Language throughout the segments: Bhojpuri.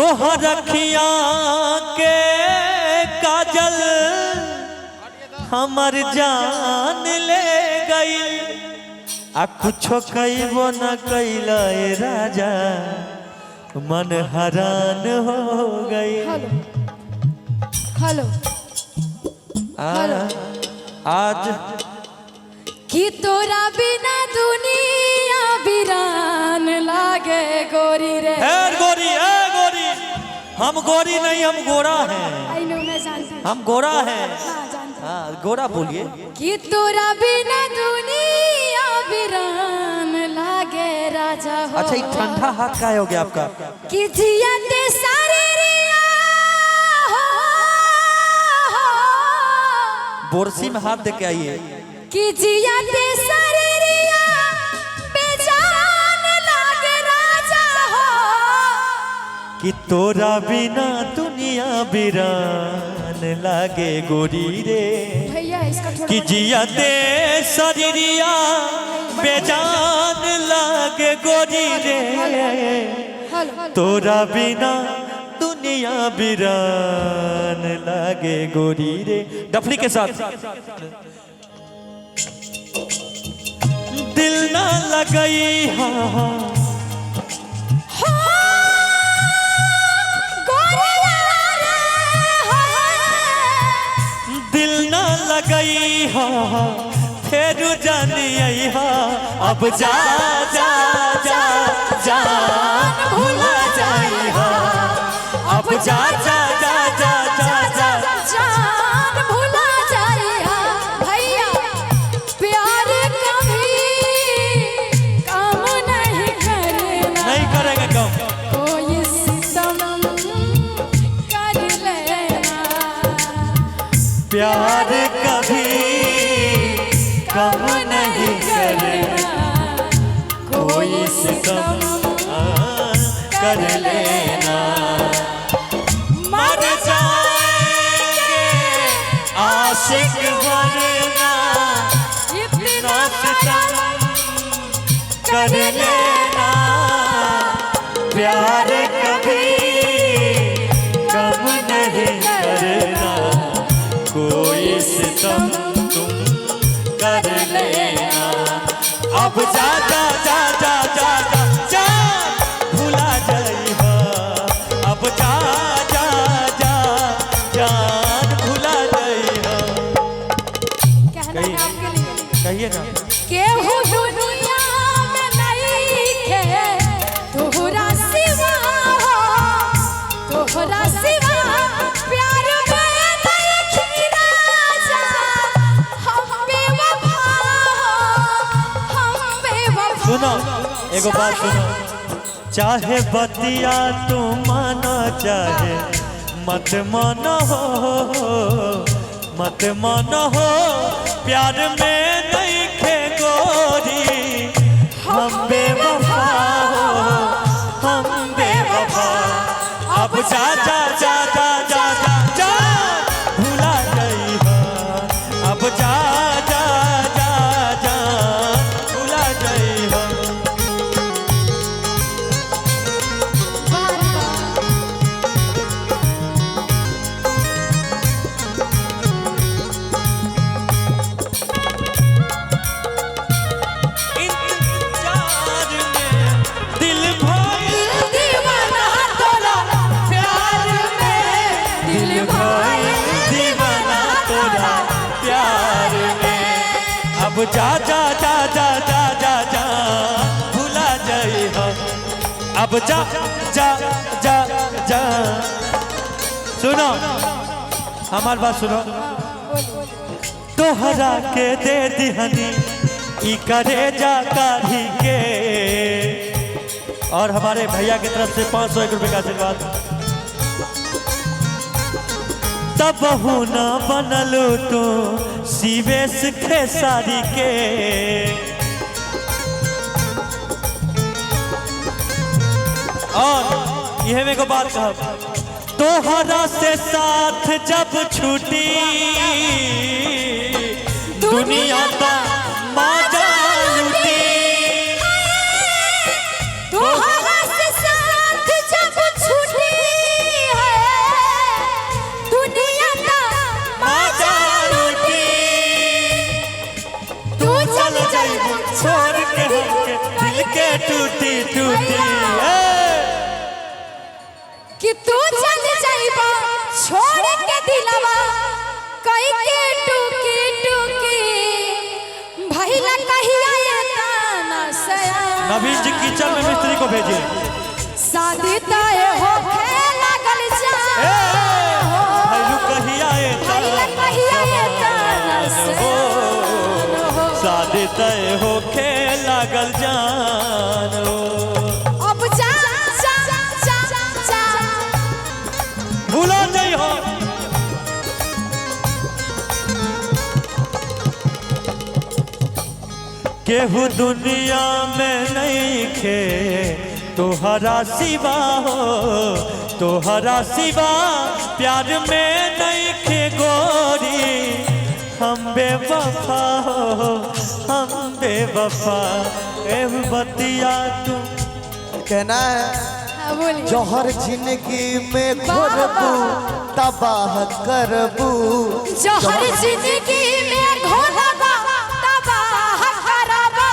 तोहर अखिया के काजल हमर जान ले गई आ कुछो कईबो न कैला राजा मन हैरान हो गई। हेलो आज कि तोरा बिना दुनिया वीरान लागे गोरी रे। गोरी हम गोरी नहीं हम गोरा हैं। आई नो मैं जानता हूं हम गोरा हैं। हाँ जानता हाँ गोरा बोलिए। कि तोरा बिना दुनिया वीरान लागे राजा हो। अच्छा एक ठंडा हाथ का हो गया आपका कि जिया ते सारे रिया हो। बोरसी में हाथ दे के आइए। कि जिया ते सारे रिया बेजान लागे राजा हो। कि तोरा बिना दुनिया वीरान लागे गोरी रे। भैया इसका थोड़ा कि जिया दे शरीरिया बेजान लागे गोरी रे। तोरा बिना दुनिया वीरान लागे गोरी रे। डफली के साथ दिल ना लगई हाँ दिल ना लगई हाँ फिर जानी हाँ अब जा जा जा जान भूला जाई हाँ अब जा जा जा जा जा जा जान भूला जाए भैया। प्यार कभी काम नहीं करना नहीं करेंगे कम कोई सितम कर लेना। प्यार कभी कम नहीं करना कोई सितम कर लेना। मर जाएंगे आशिक बनना इतना सितम कर लेना। प्यार कभी कम नहीं करना कोई सितम तुम कर लेना। अब जा जा जा जा जा जा जा भूला जाई हाँ अब जा जा जा जान भूला जाई हाँ। कहना है आपके लिए। कहिए ना केहू दुनिया में नहीं है तोहरा सिवा हो। तोहरा सिवा प्यार में नहीं राजा हम बेवफा हो। हम बेवफा। सुनो एगो बात सुनो चाहे बतिया तू मानो चाहे मत मानो मत मानो प्यार में नहीं खे गोरी हम बेवफा हो हम बेवफा। अब जा जा जा जा जा जा जा भूला गई हाँ अब जा जा जा जा भूला गई हाँ। इंतजार में दिल भाई दीवाना तोरा प्यार में दिल भाई दीवाना तोरा प्यार में। अब जा जा जा जा जा जा जा भूला जाई हाँ अब जा जा जा जा। सुनो हमार बात सुनो तोहरा के दे दिहनी ई करे जा काढ़ी के। और हमारे भैया की तरफ से 501 रुपए का आशीर्वाद। तब न बनलो तो शिवेश खेसारी के। और यह मेरे को बात कहा तोहरा से साथ जब छूटी दुनिया का माजा लूटी। तोहरा से साथ जब छूटी कि तू चल जाइबा छोड़ के दिलवा कई के टूकी टूकी भइला कहिया ये ताना सया। नवीन जी किचन में मिस्त्री को भेजिए। शादी तय होखे लागल जा भइलू कहिया ये भइला कहिया ये ताना सया। शादी तय होखे लागल जान अब जा जा जा जा भूला नहीं हो। केहू दुनिया में नहीं खे तोहरा सिवा हो, तोहरा सिवा प्यार में नहीं खे गोरी। हम बेवफा हो हम बेवफा एह बतिया तू कहना है जौहर जिंदगी में घोरबू तबाह करबू। जौहर जिंदगी में घोरबू तबाह करबू।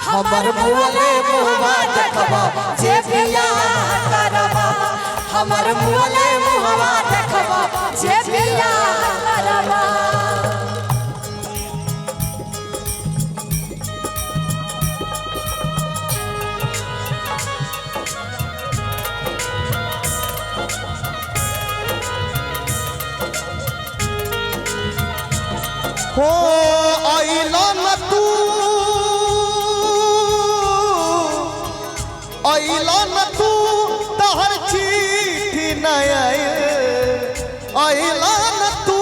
हमर मुअले मुहवा देखबा जे बियाह करबा। हमर मुअले मुहवा देखबा जे बियाह करबा। हो आइला न तू आइला न तू तहर चिट्ठी न आए। आइला न तू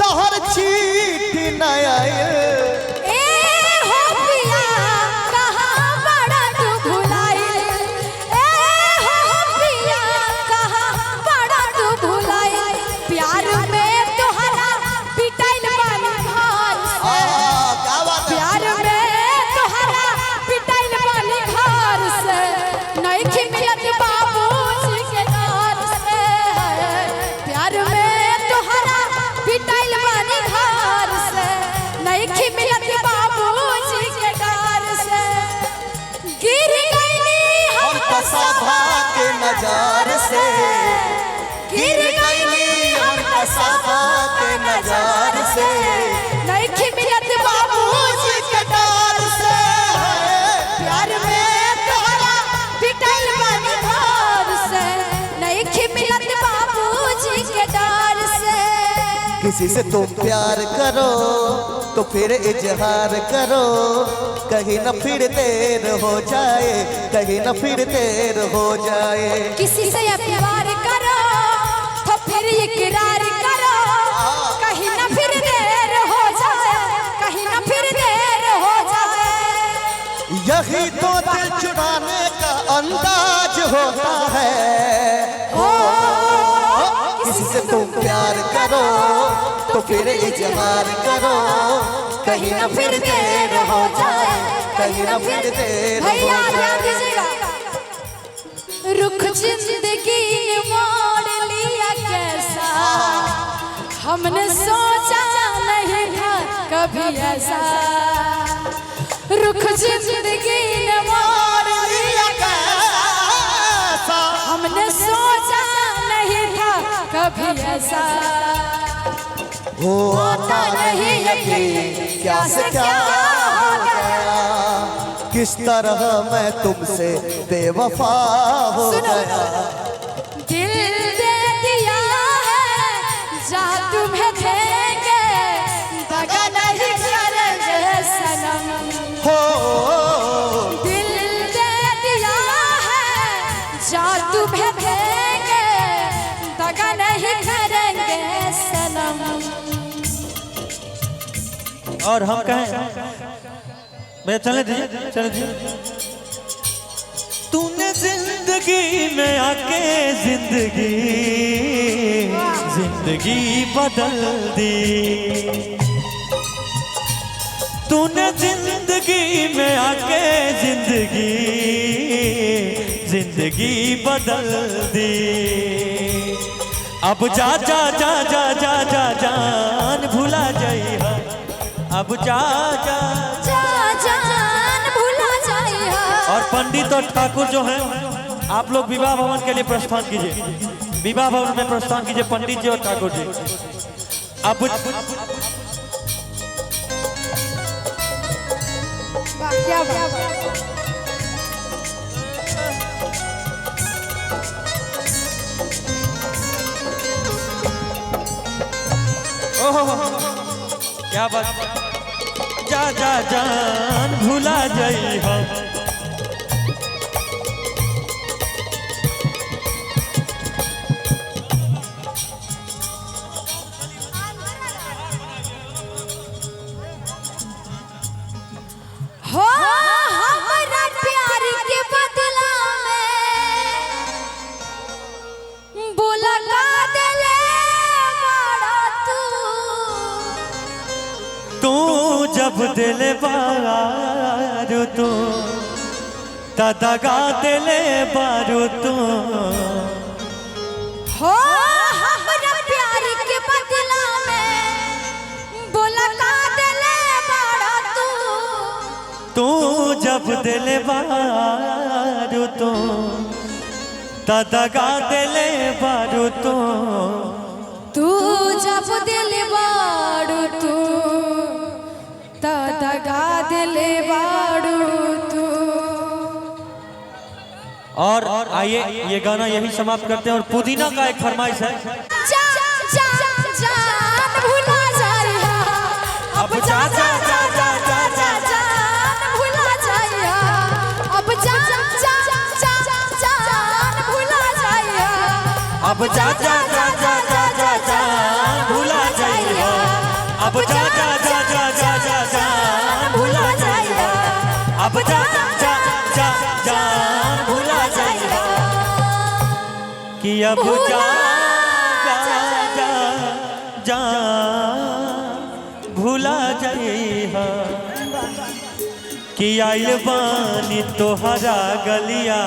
तहर चिट्ठी न आए। ए हो पिया कहाँ बड़ा तू भुलाइल। ए हो पिया कहाँ बड़ा तू भुलाइल। प्यार में तोहरा पिटाइल बानी घर से। प्यार में तोहरा पिटाइल बानी घर से। नइखे मिलत बाबूजी के डर से। प्यार में तोहरा पिटाइल बानी घर से। नइखे मिलत बाबूजी के डर से। गिर गइली हम कसभा के नजार से। गिर गइली हम कसभा के नजार से। नइखे मिलत बाबूजी के डर से। प्यार में तोहरा पिटाइल बानी घर से। नइखे मिलत बाबूजी के डर से। किसी से तुम प्यार करो तो फिर इजहार करो। कहीं न फिर देर हो जाए, कहीं न फिर देर हो जाए। किसी से प्यार करो तो फिर इकरार करो। कहीं न फिर देर हो जाए, कहीं न फिर देर हो जाए। यही तो दिल चुराने का अंदाज होता है। किसी से तुम प्यार करो तो फिर इजहार करो। कहीं न फिर देर हो जाए, कहीं न फिर देर हो भैया ध्यान जाए। दीजिएगा। रुख जिंदगी ने मोड़ लिया कैसा। हमने सोचा नहीं था कभी ऐसा। रुख जिंदगी ने मोड़ लिया कैसा। हमने सोचा नहीं था कभी ऐसा। होता नहीं यकीन क्या से क्या हो गया। किस तरह मैं तुमसे बेवफा हो गया। दिल दे दिया है जा तुम्हें देंगे। दगा नहीं करेंगे सनम। हो दिल दे दिया है जा तुम्हें देंगे। दगा नहीं करेंगे सनम। और हम कहें मैं चले दीजिए चले दीजिए। तूने जिंदगी में आके जिंदगी जिंदगी बदल दी। तूने जिंदगी में आके जिंदगी जिंदगी बदल दी। अब जा जा जा जा जा जा जान भुला जाई। अब जा जा जा जान भुला जाइया। और पंडित और ठाकुर जो हैं आप लोग विवाह भवन के लिए प्रस्थान कीजिए। विवाह भवन में प्रस्थान कीजिए पंडित जी और ठाकुर जी। अब क्या बात। क्या बात। जा जा जान भुला जाई हम। हो हमारा प्यार के बदला में बोला का दिले बड़ा तू जब दिल बारू तू दगा दिल बारू तू। हो हमारा प्यार के बदला में बोला का दिले बड़ा तू जब दिल बारू तू दगा दिल बारू तू। तू जब दिल बाड़ू तू दगा दिल बाड़ू तू। और आइए ये गाना यही समाप्त करते हैं। और पुदीना का एक फरमाइश है। जान भुला जाइया अब जा जा जा जा जा जा जान भुला जाइया अब जा जा जा जा जान भुला जाइया अब जा जा जा जा जा जा जान भुला जाइया। अब जा जा जा जा जा जा जान भुला जाइया। अब जा जा जा जान भुला जाइया। कि अब जा जा जा जान भुला जाइया। कि आइल बानी तोहरा गलिया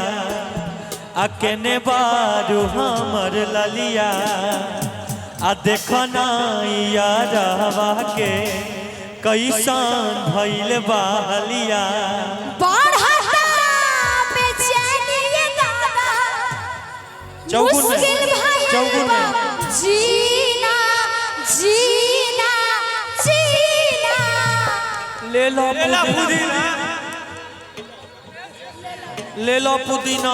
अकेने बारू हमर ललिया। आ देखो ना यारवा के कैसन भइल बहलिया। बढ़ता बेचैनी ये दादा चौगुन में जीना जीना जीना। ले लो पुदीना ले लो पुदीना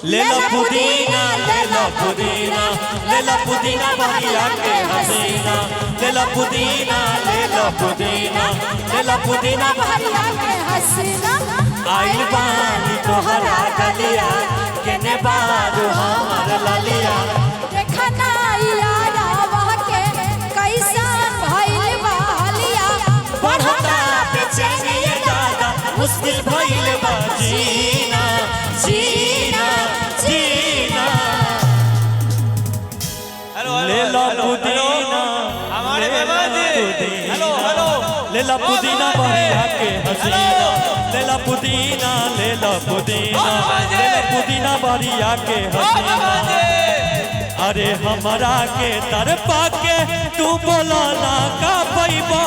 ले लो पुदीना ले लो पुदीना ले लो पुदीना भैया के हसीना। ले लो पुदीना ले लो पुदीना ले लो पुदीना भैया के हसीना। आइल बानी तोहरा गलिया केने बारू हमर ललिया। देखा ना यारवा के कैसन भइल बहलिया। बढ़ता बेचैनी ये दादा मुश्किल भइल बा जीना जीना जीना। ले लो पुदीना हमारे हेलो हेलो ले लो पुदीना भैया के हसीना। ले लो पुदीना ले लो पुदीना ले लो पुदीना भैया के हसीना। अरे हमरा के तरफा के तू बोला ना का पैबा।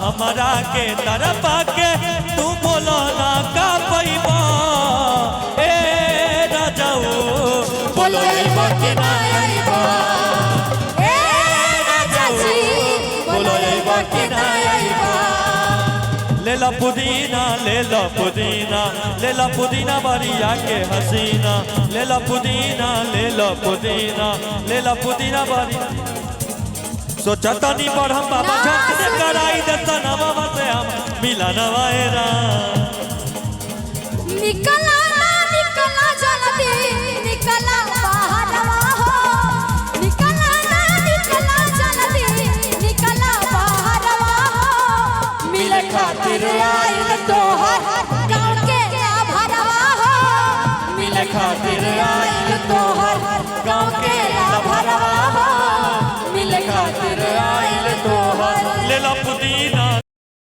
हमरा के तरफा के तू बोला ना का पैबा। ए राजाओ बोलो आइबा के ना आइबा। ए राजा जी बोलो आइबा के ना आइबा। ले लो पुदीना ले लो पुदीना ले लो पुदीना भरिया के हसीना। ले लो पुदीना ले लो पुदीना ले लो पुदीना भरिया। सोचा तनी पर हम बाबा झट से कराई देता नवा से हम मिला नवाएरा। निकला ना निकला जल्दी निकला बाहरवा हो। निकला ना निकला जल्दी निकला बाहरवा हो। मिले खातिर आइल तोहर गाँव के भरवा हो। मिले खातिर आइल तोहर गाँव के भरवा हो। मिले खातिर आइल तोहर ले लो पुदीना।